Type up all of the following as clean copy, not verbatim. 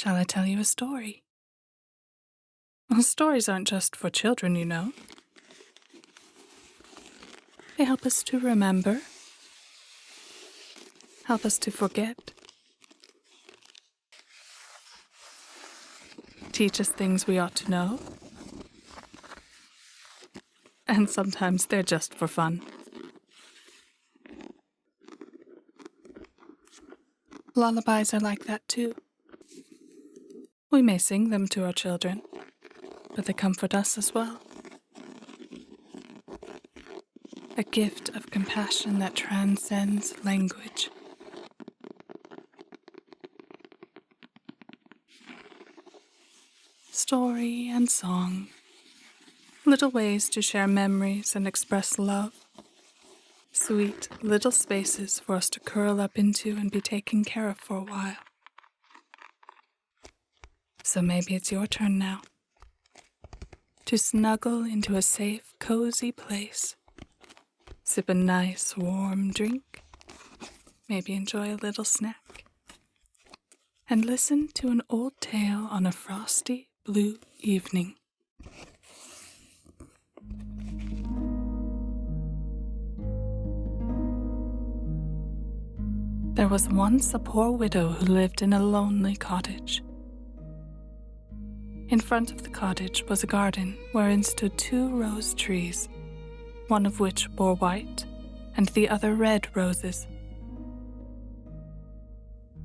Shall I tell you a story? Well, stories aren't just for children, you know. They help us to remember, help us to forget, teach us things we ought to know, and sometimes they're just for fun. Lullabies are like that too. We may sing them to our children, but they comfort us as well. A gift of compassion that transcends language. Story and song. Little ways to share memories and express love. Sweet little spaces for us to curl up into and be taken care of for a while. So maybe it's your turn now. To snuggle into a safe, cozy place. Sip a nice, warm drink. Maybe enjoy a little snack. And listen to an old tale on a frosty blue evening. There was once a poor widow who lived in a lonely cottage. In front of the cottage was a garden wherein stood 2 rose trees, one of which bore white and the other red roses.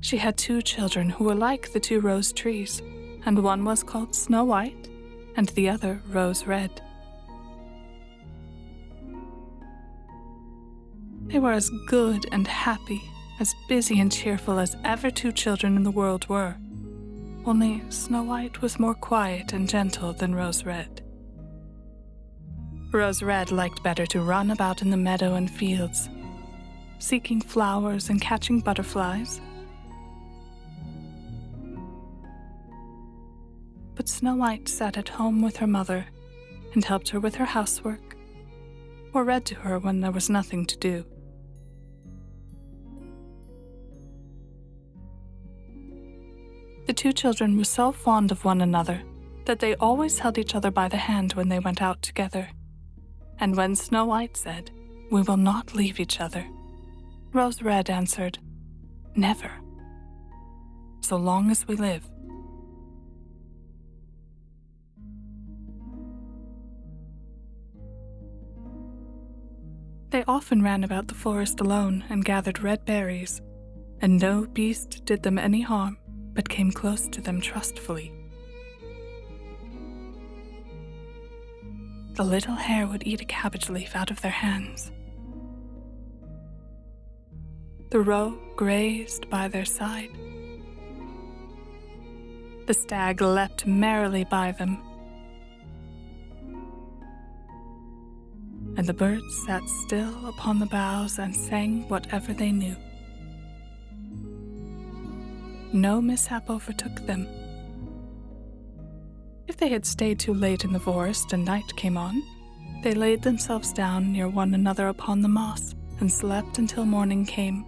She had 2 children who were like the 2 rose trees, and one was called Snow White and the other Rose Red. They were as good and happy, as busy and cheerful as ever 2 children in the world were. Only Snow White was more quiet and gentle than Rose Red. Rose Red liked better to run about in the meadow and fields, seeking flowers and catching butterflies. But Snow White sat at home with her mother and helped her with her housework, or read to her when there was nothing to do. The 2 children were so fond of one another that they always held each other by the hand when they went out together. And when Snow White said, "We will not leave each other," Rose Red answered, "Never, so long as we live." They often ran about the forest alone and gathered red berries, and no beast did them any harm, but came close to them trustfully. The little hare would eat a cabbage leaf out of their hands. The roe grazed by their side. The stag leapt merrily by them, and the birds sat still upon the boughs and sang whatever they knew. No mishap overtook them. If they had stayed too late in the forest and night came on, they laid themselves down near one another upon the moss and slept until morning came,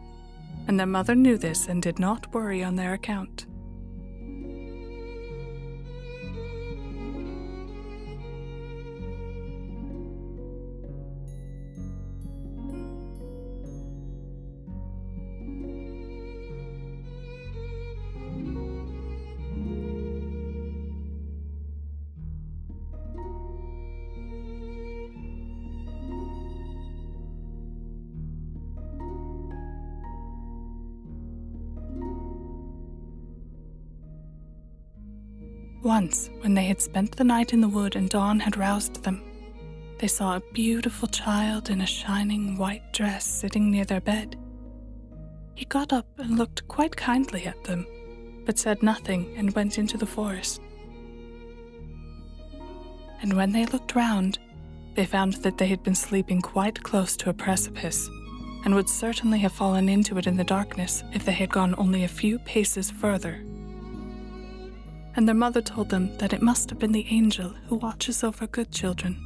and their mother knew this and did not worry on their account. Once, when they had spent the night in the wood and dawn had roused them, they saw a beautiful child in a shining white dress sitting near their bed. He got up and looked quite kindly at them, but said nothing and went into the forest. And when they looked round, they found that they had been sleeping quite close to a precipice, and would certainly have fallen into it in the darkness if they had gone only a few paces further. And their mother told them that it must have been the angel who watches over good children.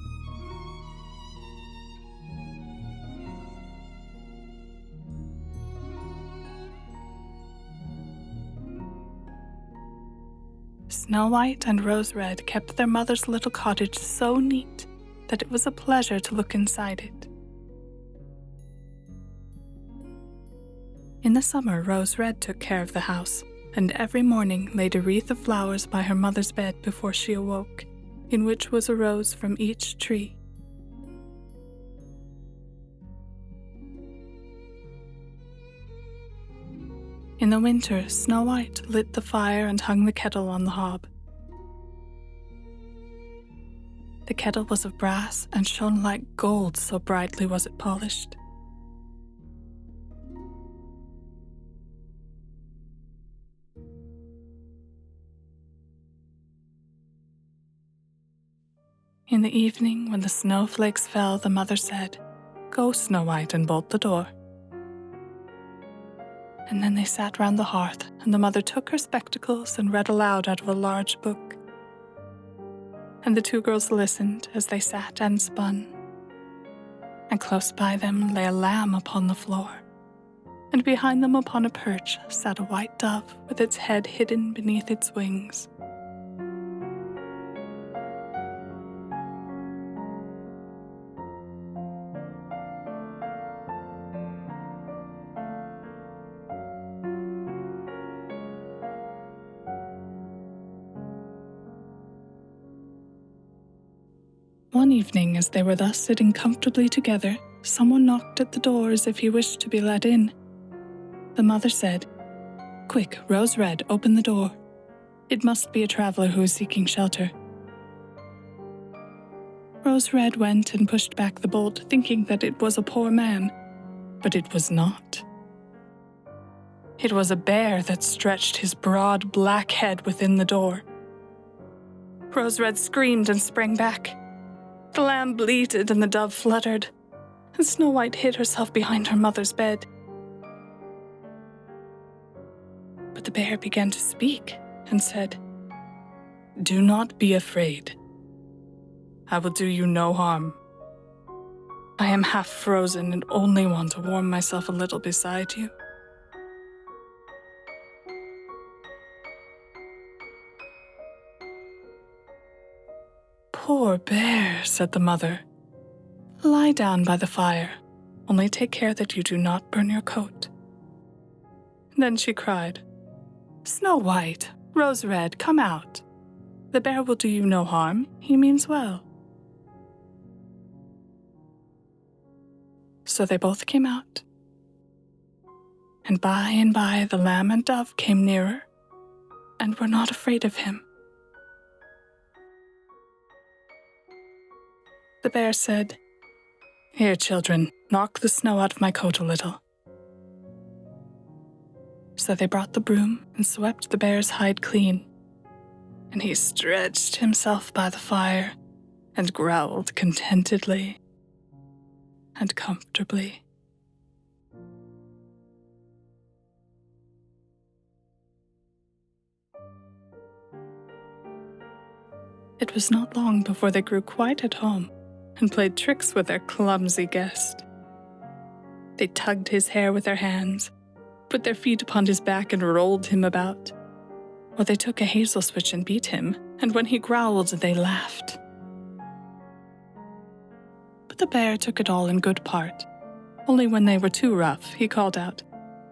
Snow White and Rose Red kept their mother's little cottage so neat that it was a pleasure to look inside it. In the summer, Rose Red took care of the house, and every morning laid a wreath of flowers by her mother's bed before she awoke, in which was a rose from each tree. In the winter, Snow White lit the fire and hung the kettle on the hob. The kettle was of brass and shone like gold, so brightly was it polished. In the evening, when the snowflakes fell, the mother said, "Go, Snow White, and bolt the door." And then they sat round the hearth, and the mother took her spectacles and read aloud out of a large book. And the two girls listened as they sat and spun. And close by them lay a lamb upon the floor, and behind them upon a perch sat a white dove with its head hidden beneath its wings. One evening, as they were thus sitting comfortably together, someone knocked at the door as if he wished to be let in. The mother said, "Quick, Rose Red, open the door. It must be a traveler who is seeking shelter." Rose Red went and pushed back the bolt, thinking that it was a poor man, but it was not. It was a bear that stretched his broad black head within the door. Rose Red screamed and sprang back. The lamb bleated and the dove fluttered, and Snow White hid herself behind her mother's bed. But the bear began to speak and said, "Do not be afraid. I will do you no harm. I am half frozen and only want to warm myself a little beside you." "Poor bear," said the mother. "Lie down by the fire, only take care that you do not burn your coat." Then she cried, "Snow White, Rose Red, come out. The bear will do you no harm, he means well." So they both came out, and by the lamb and dove came nearer, and were not afraid of him. The bear said, "Here, children, knock the snow out of my coat a little." So they brought the broom and swept the bear's hide clean, and he stretched himself by the fire and growled contentedly and comfortably. It was not long before they grew quite at home and played tricks with their clumsy guest. They tugged his hair with their hands, put their feet upon his back and rolled him about. Or they took a hazel switch and beat him, and when he growled, they laughed. But the bear took it all in good part. Only when they were too rough, he called out,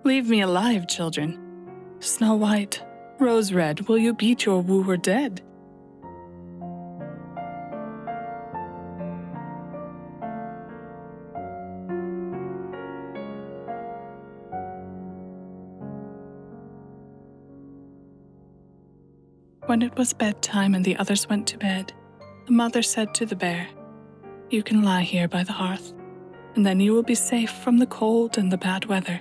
"Leave me alive, children. Snow White, Rose Red, will you beat your wooer dead?" When it was bedtime and the others went to bed, the mother said to the bear, "You can lie here by the hearth, and then you will be safe from the cold and the bad weather."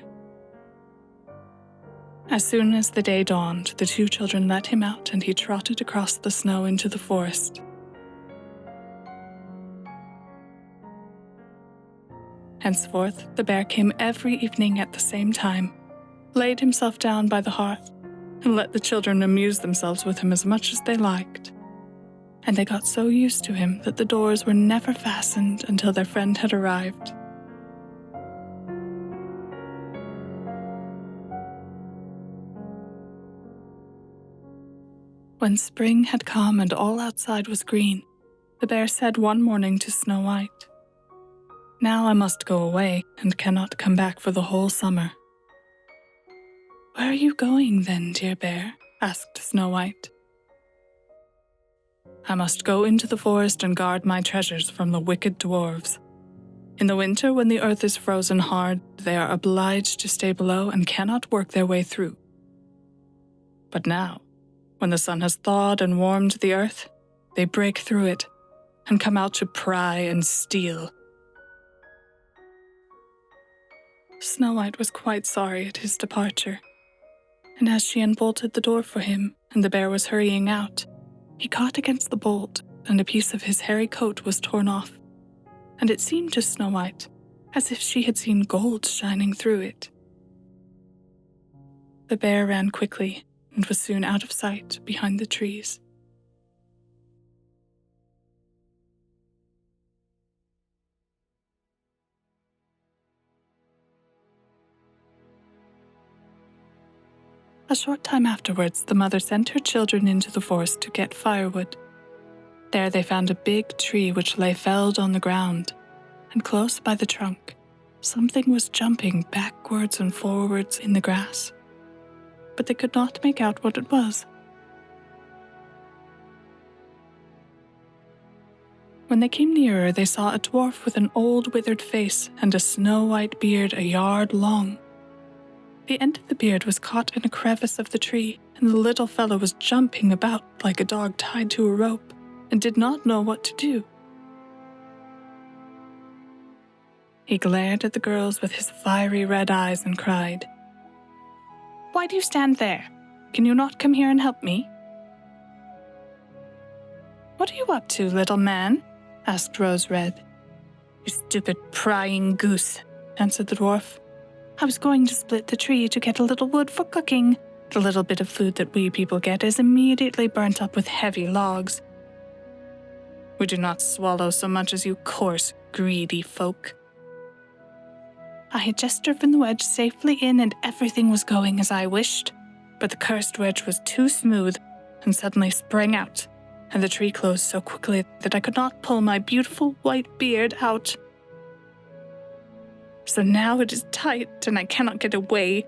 As soon as the day dawned, the two children let him out, and he trotted across the snow into the forest. Henceforth, the bear came every evening at the same time, laid himself down by the hearth, and let the children amuse themselves with him as much as they liked. And they got so used to him that the doors were never fastened until their friend had arrived. When spring had come and all outside was green, the bear said one morning to Snow White, "Now I must go away and cannot come back for the whole summer." "Where are you going then, dear bear?" asked Snow White. "I must go into the forest and guard my treasures from the wicked dwarves. In the winter, when the earth is frozen hard, they are obliged to stay below and cannot work their way through. But now, when the sun has thawed and warmed the earth, they break through it and come out to pry and steal." Snow White was quite sorry at his departure, and as she unbolted the door for him and the bear was hurrying out, he caught against the bolt and a piece of his hairy coat was torn off, and it seemed to Snow White as if she had seen gold shining through it. The bear ran quickly and was soon out of sight behind the trees. A short time afterwards, the mother sent her children into the forest to get firewood. There they found a big tree which lay felled on the ground, and close by the trunk, something was jumping backwards and forwards in the grass, but they could not make out what it was. When they came nearer, they saw a dwarf with an old withered face and a snow-white beard a yard long. The end of the beard was caught in a crevice of the tree, and the little fellow was jumping about like a dog tied to a rope, and did not know what to do. He glared at the girls with his fiery red eyes and cried, "Why do you stand there? Can you not come here and help me?" "What are you up to, little man?" asked Rose Red. "You stupid prying goose," answered the dwarf. "I was going to split the tree to get a little wood for cooking. The little bit of food that we people get is immediately burnt up with heavy logs. We do not swallow so much as you coarse, greedy folk." I had just driven the wedge safely in and everything was going as I wished, but the cursed wedge was too smooth and suddenly sprang out, and the tree closed so quickly that I could not pull my beautiful white beard out. So now it is tight and I cannot get away,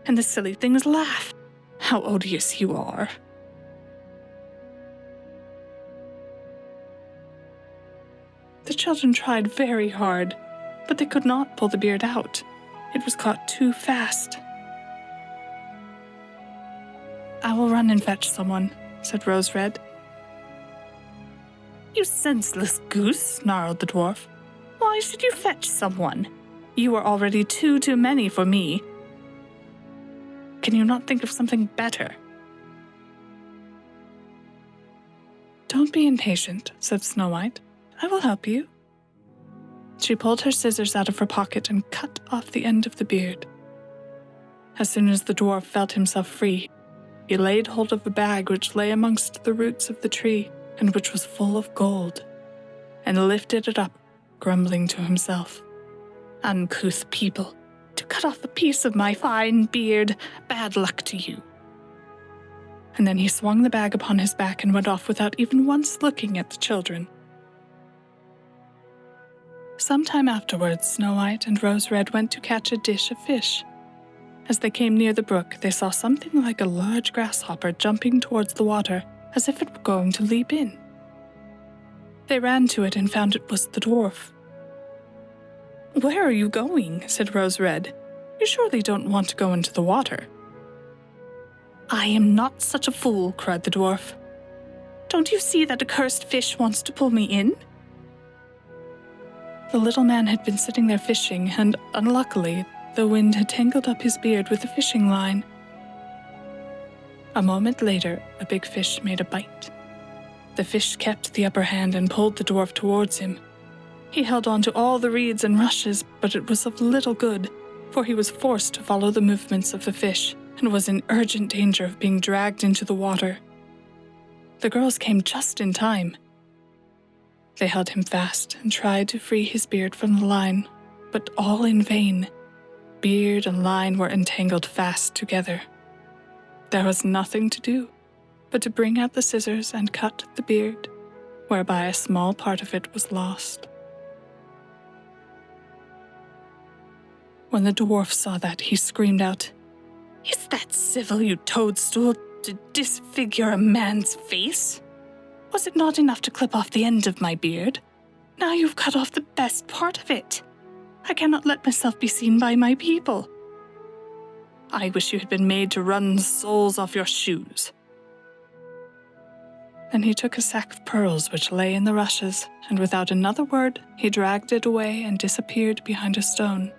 and the silly things laugh. How odious you are." The children tried very hard, but they could not pull the beard out. It was caught too fast. "I will run and fetch someone," said Rose Red. "You senseless goose," snarled the dwarf. "Why should you fetch someone? You are already too many for me. Can you not think of something better?" "Don't be impatient," said Snow White. "I will help you." She pulled her scissors out of her pocket and cut off the end of the beard. As soon as the dwarf felt himself free, he laid hold of a bag which lay amongst the roots of the tree and which was full of gold, and lifted it up, grumbling to himself, "Uncouth people, to cut off a piece of my fine beard, bad luck to you." And then he swung the bag upon his back and went off without even once looking at the children. Some time afterwards, Snow White and Rose Red went to catch a dish of fish. As they came near the brook, they saw something like a large grasshopper jumping towards the water, as if it were going to leap in. They ran to it and found it was the dwarf. "Where are you going?" said Rose Red. "You surely don't want to go into the water." "I am not such a fool," cried the dwarf. "Don't you see that a cursed fish wants to pull me in?" The little man had been sitting there fishing, and unluckily, the wind had tangled up his beard with the fishing line. A moment later, a big fish made a bite. The fish kept the upper hand and pulled the dwarf towards him. He held on to all the reeds and rushes, but it was of little good, for he was forced to follow the movements of the fish and was in urgent danger of being dragged into the water. The girls came just in time. They held him fast and tried to free his beard from the line, but all in vain. Beard and line were entangled fast together. There was nothing to do. but to bring out the scissors and cut the beard, whereby a small part of it was lost. When the dwarf saw that, he screamed out, "Is that civil, you toadstool, to disfigure a man's face? Was it not enough to clip off the end of my beard? Now you've cut off the best part of it. I cannot let myself be seen by my people. I wish you had been made to run the soles off your shoes." Then he took a sack of pearls which lay in the rushes, and without another word he dragged it away and disappeared behind a stone.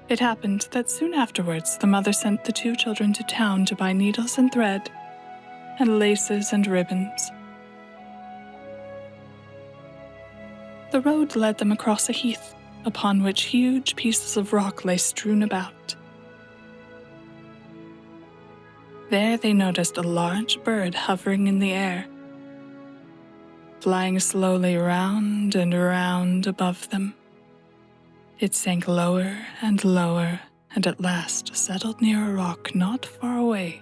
It happened that soon afterwards the mother sent the two children to town to buy needles and thread, and laces and ribbons. The road led them across a heath, upon which huge pieces of rock lay strewn about. There they noticed a large bird hovering in the air, flying slowly round and round above them. It sank lower and lower, and at last settled near a rock not far away.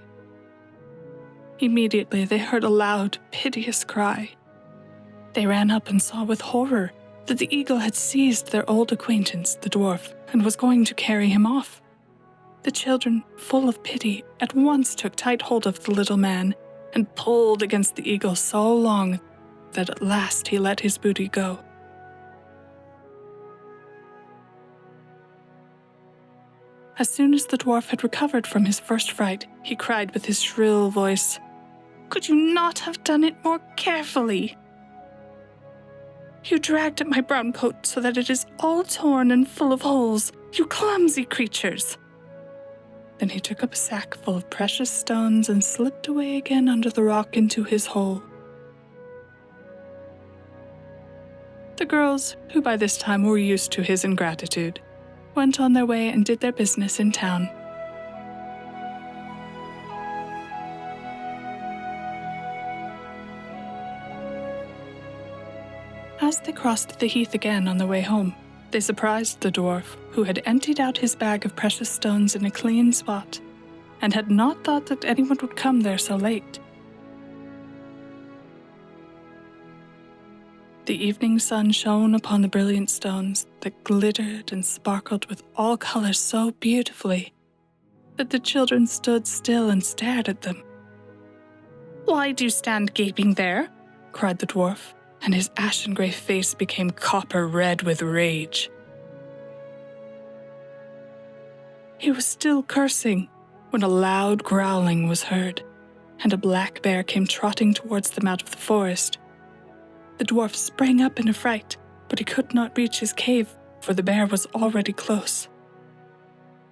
Immediately they heard a loud, piteous cry. They ran up and saw with horror that the eagle had seized their old acquaintance, the dwarf, and was going to carry him off. The children, full of pity, at once took tight hold of the little man and pulled against the eagle so long that at last he let his booty go. As soon as the dwarf had recovered from his first fright, he cried with his shrill voice, "Could you not have done it more carefully? You dragged at my brown coat so that it is all torn and full of holes, you clumsy creatures." Then he took up a sack full of precious stones and slipped away again under the rock into his hole. The girls, who by this time were used to his ingratitude, went on their way and did their business in town. As they crossed the heath again on their way home, they surprised the dwarf, who had emptied out his bag of precious stones in a clean spot, and had not thought that anyone would come there so late. The evening sun shone upon the brilliant stones that glittered and sparkled with all colors so beautifully that the children stood still and stared at them. "Why do you stand gaping there?" cried the dwarf, and his ashen-gray face became copper-red with rage. He was still cursing when a loud growling was heard, and a black bear came trotting towards them out of the forest. The dwarf sprang up in a fright, but he could not reach his cave, for the bear was already close.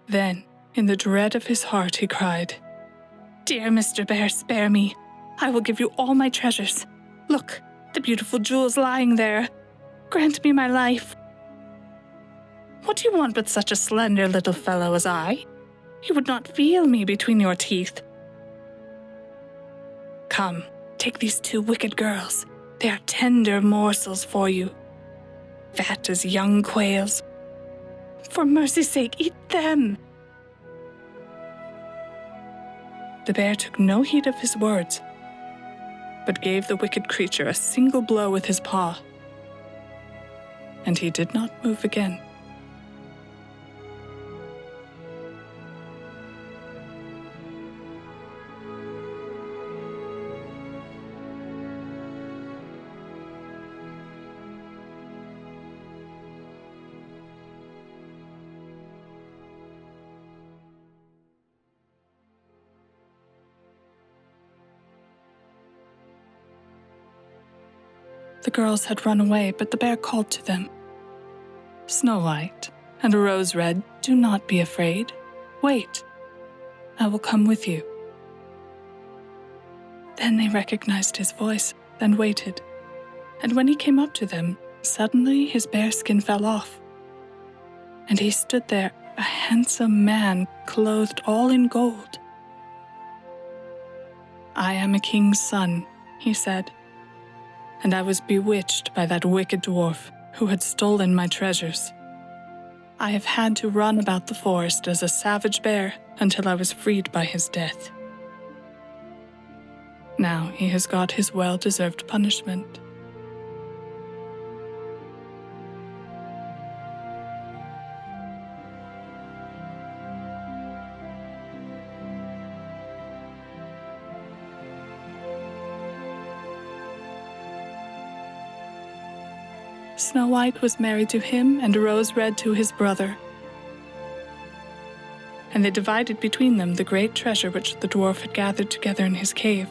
Then, in the dread of his heart, he cried, "Dear Mr. Bear, spare me. I will give you all my treasures. Look, the beautiful jewels lying there. Grant me my life." "What do you want with such a slender little fellow as I? You would not feel me between your teeth. Come, take these two wicked girls. They are tender morsels for you, fat as young quails. For mercy's sake, eat them." The bear took no heed of his words, but gave the wicked creature a single blow with his paw, and he did not move again. The girls had run away, but the bear called to them, "Snow White and Rose Red, do not be afraid. Wait, I will come with you." Then they recognized his voice and waited, and when he came up to them, suddenly his bearskin fell off, and he stood there a handsome man clothed all in gold. "I am a king's son," he said, "and I was bewitched by that wicked dwarf who had stolen my treasures. I have had to run about the forest as a savage bear until I was freed by his death. Now he has got his well-deserved punishment." Snow White was married to him and Rose Red to his brother, and they divided between them the great treasure which the dwarf had gathered together in his cave.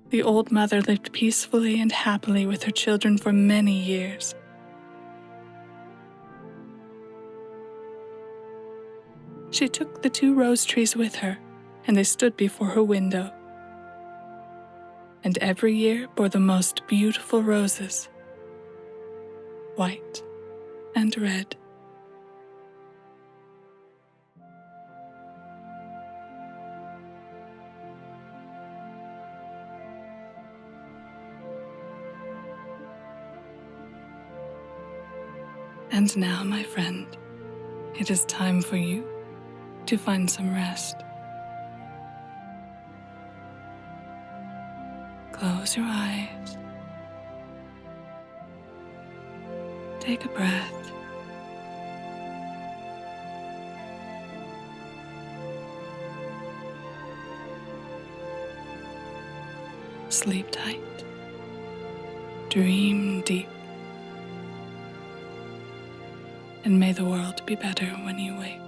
The old mother lived peacefully and happily with her children for many years. She took the 2 rose trees with her, and they stood before her window. And every year bore the most beautiful roses, white and red. And now, my friend, it is time for you to find some rest. Close your eyes. Take a breath. Sleep tight. Dream deep. And may the world be better when you wake.